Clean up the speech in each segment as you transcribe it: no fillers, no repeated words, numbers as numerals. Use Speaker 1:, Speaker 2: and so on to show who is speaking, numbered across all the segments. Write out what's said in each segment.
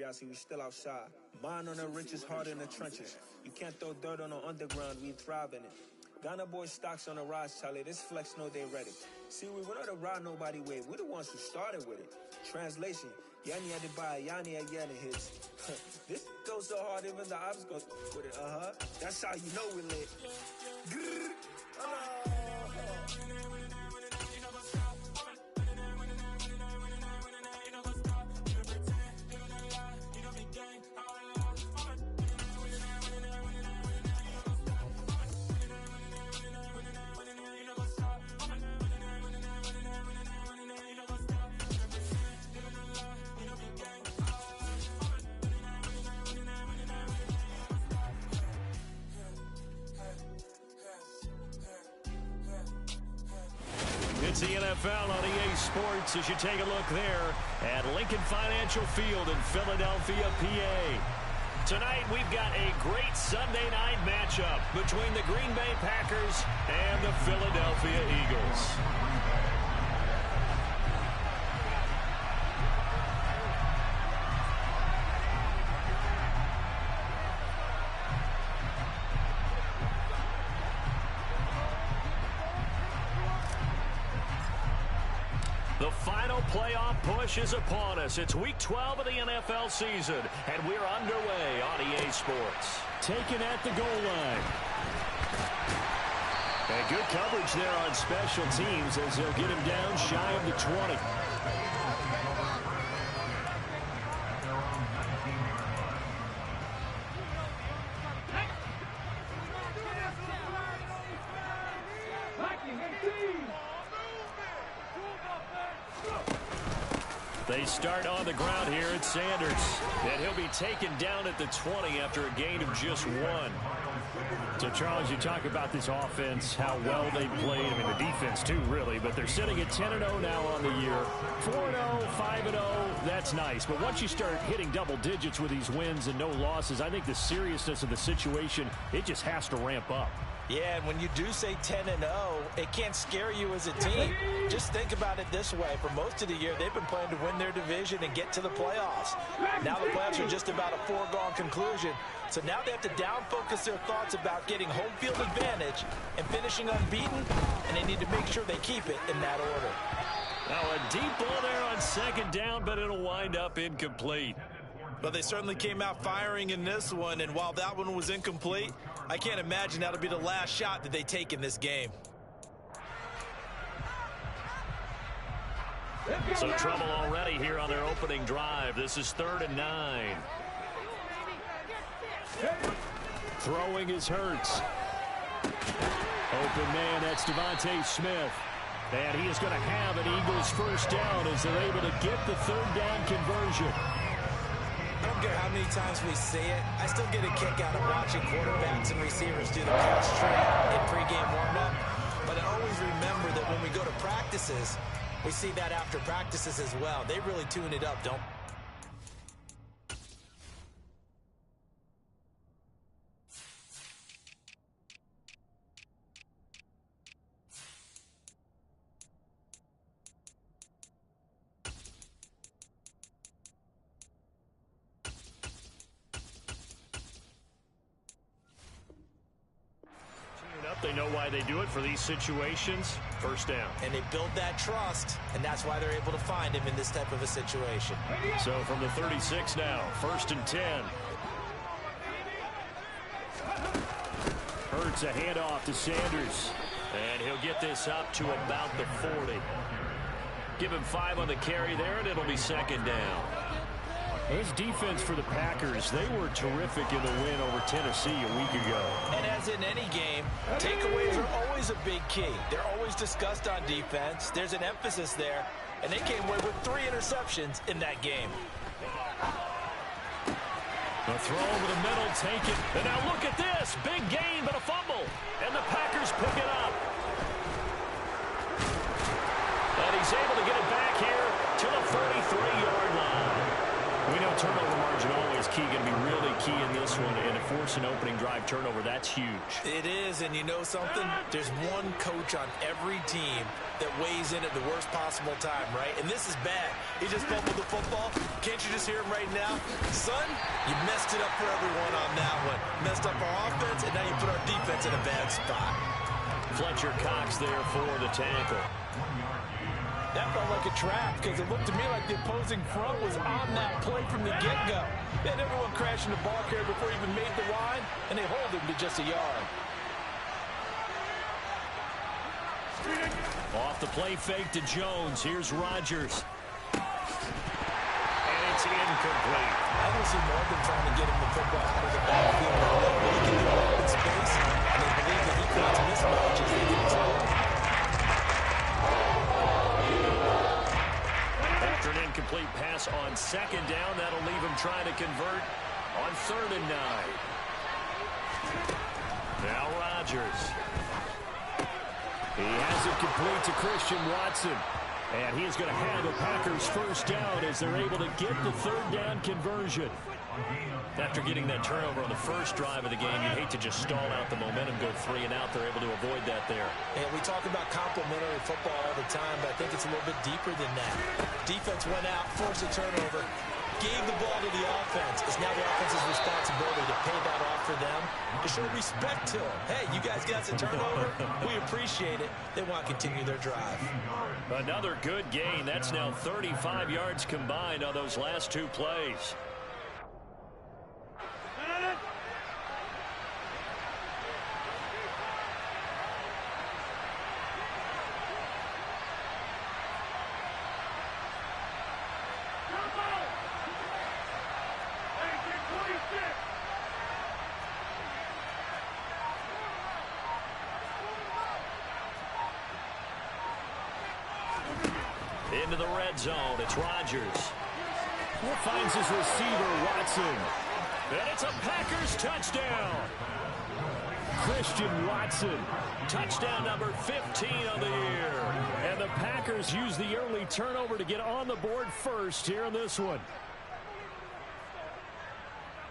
Speaker 1: y'all see we still outside. Mind on the riches, heart in the trenches. You can't throw dirt on the underground, we thrive in it. Ghana boys stocks on the rise, Charlie. This flex know they ready. See, we not to ride nobody wave. We the ones who started with it. Translation: Yanni had to buy Yanni again hits. This goes so hard, even the ops go with it. That's how you know we lit.
Speaker 2: It's the NFL on EA Sports as you take a look there at Lincoln Financial Field in Philadelphia, PA. Tonight we've got a great Sunday night matchup between the Green Bay Packers and the Philadelphia Eagles. The final playoff push is upon us. It's Week 12 of the NFL season, and we're underway on EA Sports. Taken at the goal line. And good coverage there on special teams as they'll get him down shy of the 20. They start on the ground here at Sanders, and he'll be taken down at the 20 after a gain of just 1. So, Charles, you talk about this offense, how well they played. I mean, the defense, too, really. But they're sitting at 10-0 now on the year. 4-0, 5-0, that's nice. But once you start hitting double digits with these wins and no losses, I think the seriousness of the situation, it just has to ramp up.
Speaker 3: Yeah, and when you do say 10-0, it can't scare you as a team. Just think about it this way. For most of the year, they've been playing to win their division and get to the playoffs. Now the playoffs are just about a foregone conclusion. So now they have to down-focus their thoughts about getting home field advantage and finishing unbeaten, and they need to make sure they keep it in that order.
Speaker 2: Now a deep ball there on second down, but it'll wind up incomplete.
Speaker 3: But they certainly came out firing in this one, and while that one was incomplete, I can't imagine that'll be the last shot that they take in this game.
Speaker 2: So trouble already here on their opening drive. This is 3rd and 9. Throwing is Hurts. Open man, that's Devontae Smith. And he is going to have an Eagles first down as they're able to get the 3rd down conversion.
Speaker 3: I don't care how many times we see it. I still get a kick out of watching quarterbacks and receivers do the cross train in pregame warm-up. But I always remember that when we go to practices, we see that after practices as well. They really tune it up, don't they?
Speaker 2: They know why they do it for these situations. First down.
Speaker 3: And they build that trust, and that's why they're able to find him in this type of a situation.
Speaker 2: So from the 36 now, 1st and 10. Hurts a handoff to Sanders. And he'll get this up to about the 40. Give him 5 on the carry there, and it'll be 2nd down. This defense for the Packers, they were terrific in the win over Tennessee a week ago.
Speaker 3: And as in any game, takeaways are always a big key. They're always discussed on defense. There's an emphasis there, and they came away with 3 interceptions in that game.
Speaker 2: The throw over the middle, taken. And now look at this. Big gain, but a fumble. And the Packers pick it up. And he's able to get it back here to the 43-yard line. We we know turnover margin always key, going to be really key in this one. And to force an opening drive turnover, that's huge.
Speaker 3: It is, and you know something? There's one coach on every team that weighs in at the worst possible time, right? And this is bad. He just fumbled the football. Can't you just hear him right now? Son, you messed it up for everyone on that one. Messed up our offense, and now you put our defense in a bad spot.
Speaker 2: Fletcher Cox there for the tackle.
Speaker 3: That felt like a trap because it looked to me like the opposing front was on that play from the get-go. They had everyone crashing the ball carrier before he even made the line, and they hold him to just a yard.
Speaker 2: Off the play fake to Jones. Here's Rodgers. And it's incomplete.
Speaker 3: I don't see more than trying to get him the football out of the backfield and let him get into open space. And they believe that he creates mismatches. They can tell.
Speaker 2: After an incomplete pass on second down, that'll leave him trying to convert on 3rd and 9. Now Rodgers. He has it complete to Christian Watson. And he is going to have the Packers first down as they're able to get the 3rd down conversion. After getting that turnover on the first drive of the game, you'd hate to just stall out the momentum, go 3 and out. They're able to avoid that there.
Speaker 3: And we talk about complementary football all the time, but I think it's a little bit deeper than that. Defense went out, forced a turnover, gave the ball to the offense. It's now the offense's responsibility to pay that off for them, to show respect to them. Hey, you guys got some turnover? We appreciate it. They want to continue their drive.
Speaker 2: Another good gain. That's now 35 yards combined on those last 2 plays. Into the red zone. It's Rodgers. Who finds his receiver, Watson. And it's a Packers touchdown. Christian Watson. Touchdown number 15 on the year. And the Packers use the early turnover to get on the board first here in this one.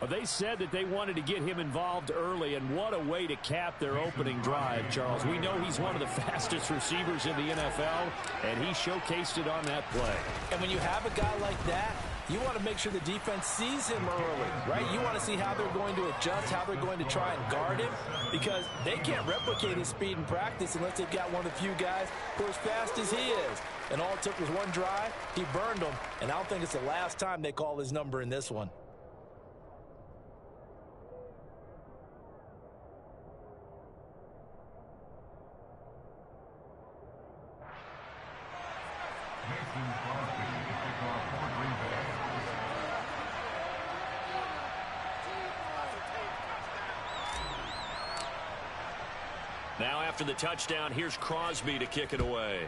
Speaker 2: Well, they said that they wanted to get him involved early, and what a way to cap their opening drive, Charles. We know he's one of the fastest receivers in the NFL, and he showcased it on that play.
Speaker 3: And when you have a guy like that, you want to make sure the defense sees him early, right? You want to see how they're going to adjust, how they're going to try and guard him, because they can't replicate his speed in practice unless they've got one of the few guys who are as fast as he is. And all it took was one drive. He burned them, and I don't think it's the last time they call his number in this one.
Speaker 2: Now after the touchdown, here's Crosby to kick it away.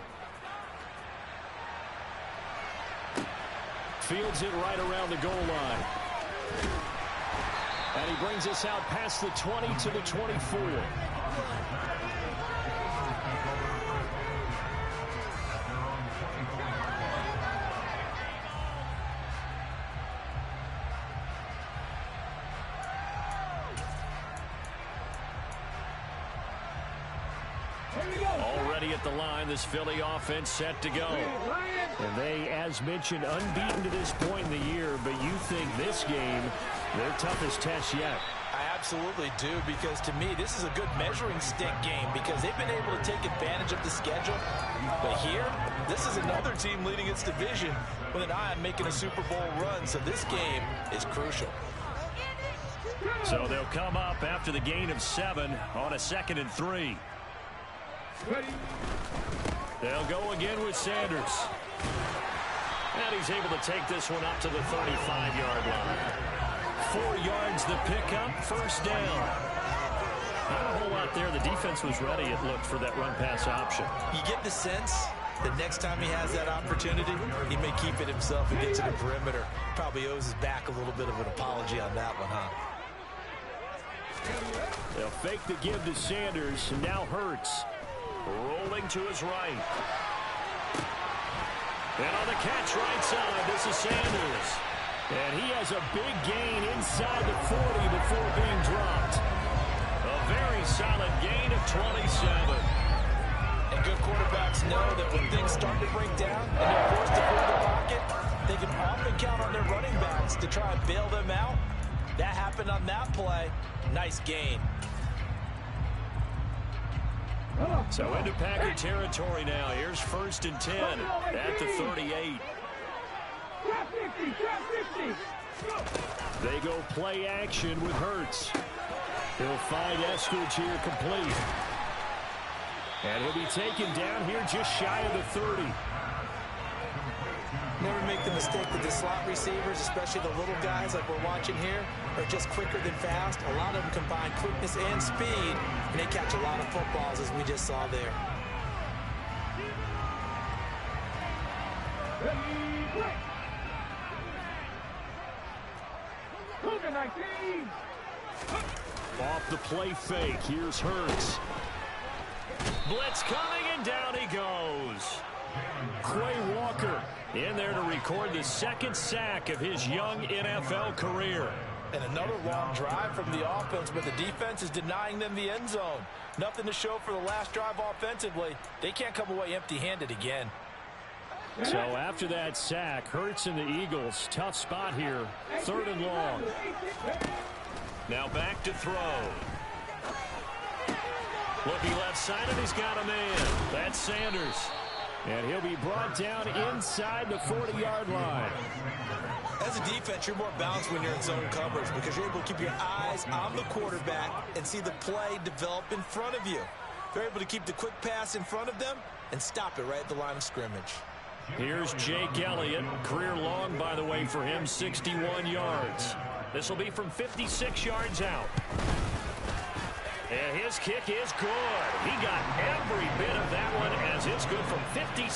Speaker 2: Fields it right around the goal line. And he brings us out past the 20 to the 24. Already at the line, this Philly offense set to go. And they, as mentioned, unbeaten to this point in the year, but you think this game, their toughest test yet.
Speaker 3: I absolutely do, because to me, this is a good measuring stick game because they've been able to take advantage of the schedule. But here, this is another team leading its division with an eye on making a Super Bowl run, so this game is crucial.
Speaker 2: So they'll come up after the gain of 7 on a 2nd and 3. They'll go again with Sanders. And he's able to take this one up to the 35-yard line. 4 yards the pickup, first down. Not a whole lot there. The defense was ready, it looked, for that run-pass option.
Speaker 3: You get the sense that next time he has that opportunity, he may keep it himself and get to the perimeter. Probably owes his back a little bit of an apology on that one, huh?
Speaker 2: They'll fake the give to Sanders, and now Hurts. Rolling to his right. And on the catch right side, this is Sanders. And he has a big gain inside the 40 before being dropped. A very solid gain of 27.
Speaker 3: And good quarterbacks know that when things start to break down and they're forced to clear the pocket, they can often count on their running backs to try and bail them out. That happened on that play. Nice gain.
Speaker 2: So into Packer territory now. Here's 1st and 10 at the 38. They go play action with Hurts. He'll find Eskridge here complete. And he'll be taken down here just shy of the 30.
Speaker 3: Never make the mistake that the slot receivers, especially the little guys like we're watching here, are just quicker than fast. A lot of them combine quickness and speed, and they catch a lot of footballs, as we just saw there.
Speaker 2: Off the play fake, here's Hurts. Blitz coming, and down he goes. Quay Walker in there to record the 2nd sack of his young NFL career.
Speaker 3: And another long drive from the offense, but the defense is denying them the end zone. Nothing to show for the last drive offensively. They can't come away empty-handed again.
Speaker 2: So after that sack, Hurts and the Eagles, tough spot here, 3rd and long. Now back to throw. Looking left side, and he's got a man. That's Sanders. And he'll be brought down inside the 40-yard line.
Speaker 3: As a defense, you're more balanced when you're in zone coverage because you're able to keep your eyes on the quarterback and see the play develop in front of you. They're able to keep the quick pass in front of them and stop it right at the line of scrimmage.
Speaker 2: Here's Jake Elliott. Career long, by the way, for him, 61 yards. This will be from 56 yards out. And his kick is good. He got every bit of that one as it's good from 56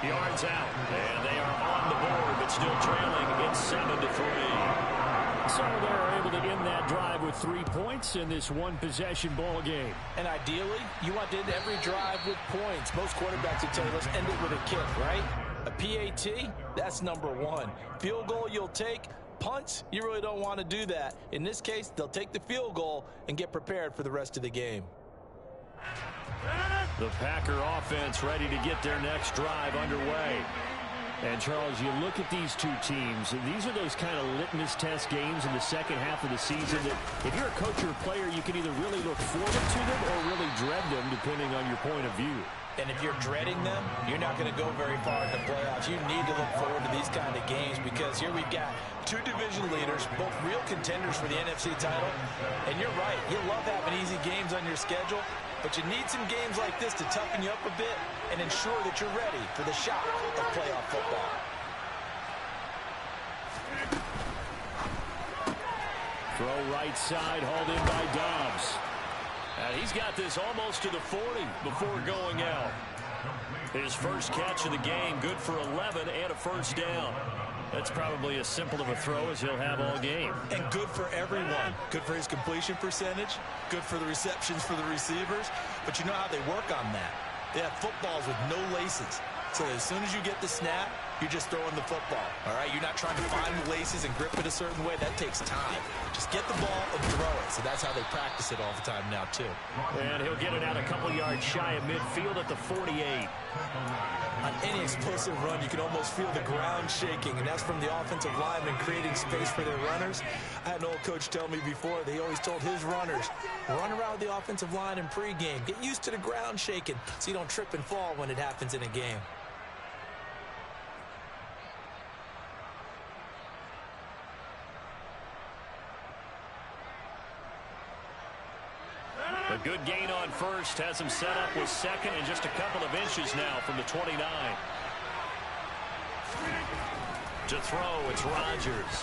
Speaker 2: yards out. And they are on the board, but still trailing. It's 7-3. So they're able to end that drive with 3 points in this one-possession ball game.
Speaker 3: And ideally, you want to end every drive with points. Most quarterbacks would tell you, let's end it with a kick, right? A PAT, that's number 1. Field goal you'll take. Punts, you really don't want to do that. In this case, they'll take the field goal and get prepared for the rest of the game.
Speaker 2: The Packer offense ready to get their next drive underway. And, Charles, you look at these two teams, and these are those kind of litmus test games in the second half of the season that if you're a coach or a player, you can either really look forward to them or really dread them, depending on your point of view.
Speaker 3: And if you're dreading them, you're not going to go very far in the playoffs. You need to look forward to these kind of games because here we've got 2 division leaders, both real contenders for the NFC title. And you're right, you love having easy games on your schedule, but you need some games like this to toughen you up a bit and ensure that you're ready for the shock of playoff football.
Speaker 2: Throw right side, hauled in by Dobbs. And he's got this almost to the 40 before going out. His first catch of the game, good for 11 and a first down. That's probably as simple of a throw as he'll have all game.
Speaker 3: And good for everyone. Good for his completion percentage. Good for the receptions for the receivers. But you know how they work on that. They have footballs with no laces. So as soon as you get the snap, you're just throwing the football. All right, you're not trying to find the laces and grip it a certain way. That takes time. Just get the ball and throw it. So that's how they practice it all the time now, too.
Speaker 2: And he'll get it out a couple yards shy of midfield at the 48.
Speaker 3: On any explosive run, you can almost feel the ground shaking, and that's from the offensive linemen creating space for their runners. I had an old coach tell me before, they always told his runners, run around the offensive line in pregame. Get used to the ground shaking so you don't trip and fall when it happens in a game.
Speaker 2: A good gain on first has him set up with second and just a couple of inches now from the 29. To throw, it's Rodgers.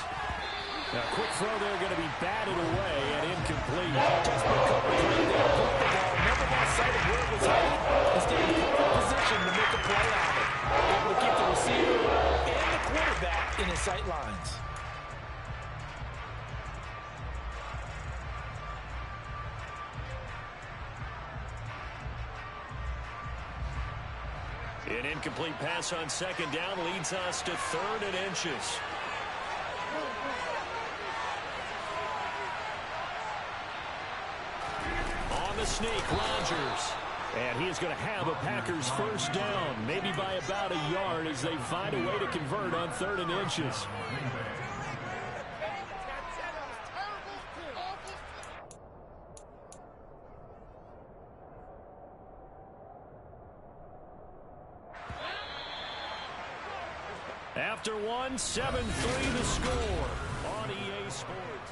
Speaker 2: Now, quick throw there, going to be batted away and incomplete.
Speaker 3: Just recovered right there. Put the ball, never lost sight of where it was headed, and stayed in perfect position to make a play on it. Able to keep the receiver and the quarterback in his sight lines.
Speaker 2: An incomplete pass on second down leads us to 3rd and inches. sneak, Rodgers. And he is going to have a Packers first down, maybe by about a yard as they find a way to convert on 3rd and inches. After 7-3 the score on EA Sports.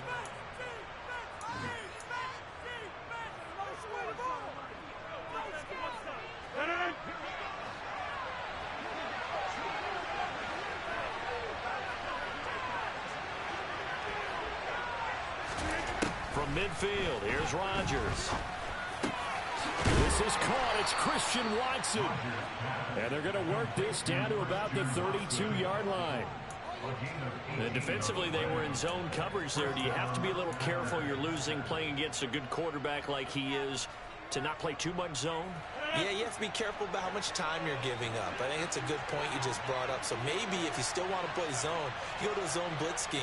Speaker 2: From midfield, here's Rodgers. This is caught. It's Christian Watson. And they're going to work this down to about the 32-yard line. And defensively, they were in zone coverage there. Do you have to be a little careful? You're losing playing against a good quarterback like he is to not play too much zone?
Speaker 3: Yeah, you have to be careful about how much time you're giving up. I think it's a good point you just brought up. So maybe if you still want to play zone, you go to a zone blitz scheme.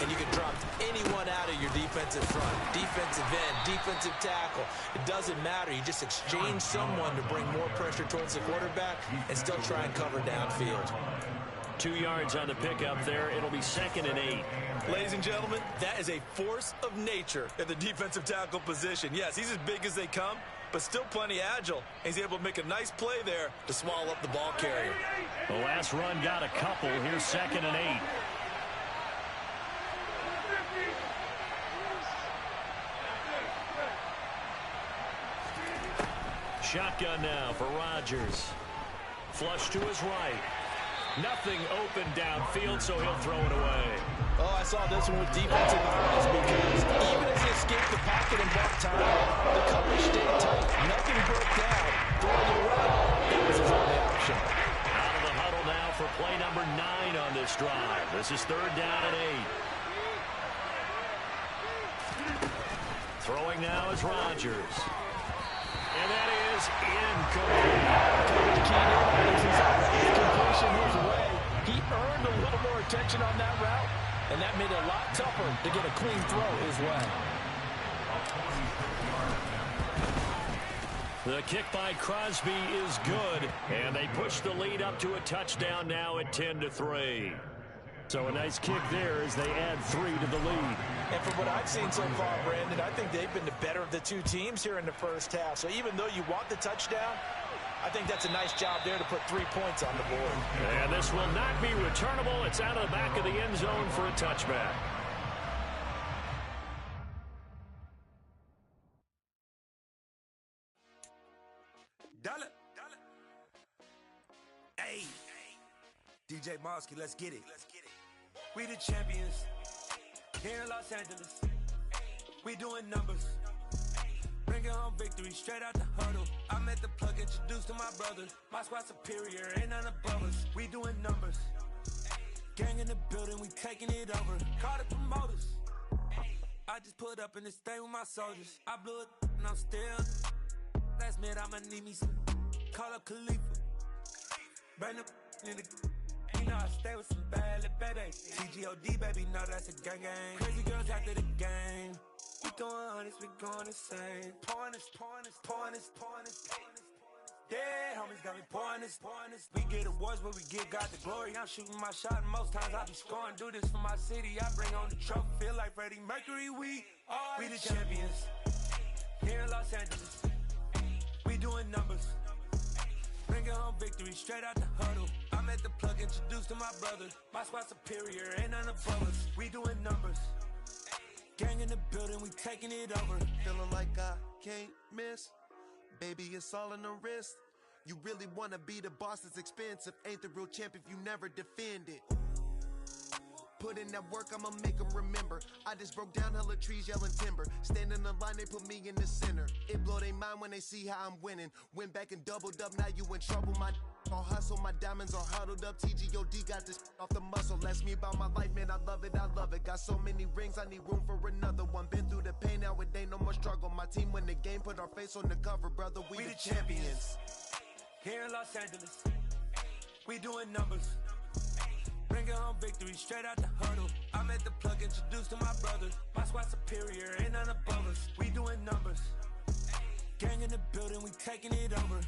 Speaker 3: And you can drop anyone out of your defensive front, defensive end, defensive tackle. It doesn't matter. You just exchange someone to bring more pressure towards the quarterback and still try and cover downfield.
Speaker 2: 2 yards on the pickup there. It'll be 2nd and 8.
Speaker 3: Ladies and gentlemen, that is a force of nature at the defensive tackle position. Yes, he's as big as they come, but still plenty agile. He's able to make a nice play there to swallow up the ball carrier.
Speaker 2: The last run got a couple. Here's 2nd and 8. Shotgun now for Rodgers. Flush to his right. Nothing open downfield, so he'll throw it away.
Speaker 3: Oh, I saw this one with defensive eyes because even as he escaped the pocket and bought time, the coverage stayed tight. Nothing broke down. Throwing it away. That was his only option.
Speaker 2: Out of the huddle now for play number 9 on this drive. This is 3rd down and 8. Throwing now is Rodgers. And that is incomplete.
Speaker 3: Completion his way. He earned a little more attention on that route, and that made it a lot tougher to get a clean throw his way.
Speaker 2: The kick by Crosby is good, and they push the lead up to a touchdown now at 10-3. So a nice kick there as they add 3 to the lead.
Speaker 3: And from what I've seen so far, Brandon, I think they've been the better of the two teams here in the first half. So even though you want the touchdown, I think that's a nice job there to put 3 points on the board.
Speaker 2: And this will not be returnable. It's out of the back of the end zone for a touchback.
Speaker 1: Hey, DJ Mosky, let's get it. We the champions here in Los Angeles. We doing numbers. Bringing home victory straight out the huddle. I'm at the plug, introduced to my brothers. My squad superior, ain't none above us. We doing numbers. Gang in the building, we taking it over. Call the promoters. I just put up in this thing with my soldiers. I blew it and I'm still. Last minute, I'ma need me some. Call up Khalifa. Brand up in the. You know I stay with some bad little baby. TGOD, baby, know that's a gang gang. Crazy girls after the game. We throwing hundreds, we going insane. Pouring this. Dead homies got me pouring this. We get awards, but we give God the glory. I'm shooting my shot, and most times I be scoring. Do this for my city, I bring on the trophy. Feel like Freddie Mercury, we the champions. Here in Los Angeles, we doing numbers. Bringing home victory straight out the huddle. I'm at the plug, introduced to my brothers. My squad superior, ain't none above us. We doing numbers. Gang in the building, we taking it over.
Speaker 4: Feeling like I can't miss. Baby, it's all in the wrist. You really wanna be the boss, it's expensive. Ain't the real champ if you never defend it. Put in that work, I'ma make them remember. I just broke down hella trees, yelling timber. Stand in the line, they put me in the center. It blow their mind when they see how I'm winning. Went back and doubled up, now you in trouble. My all hustle, my diamonds are huddled up. TGOD got this off the muscle. Ask me about my life, man, I love it. Got so many rings, I need room for another one. Been through the pain, now it ain't no more struggle. My team win the game, put our face on the cover, brother. We the champions.
Speaker 1: Here in Los Angeles, we doing numbers. Bringing home victory straight out the huddle. I'm at the plug, introduced to my brothers. My squad superior, ain't none above us. We doing numbers.
Speaker 5: Gang in the building, we taking it over.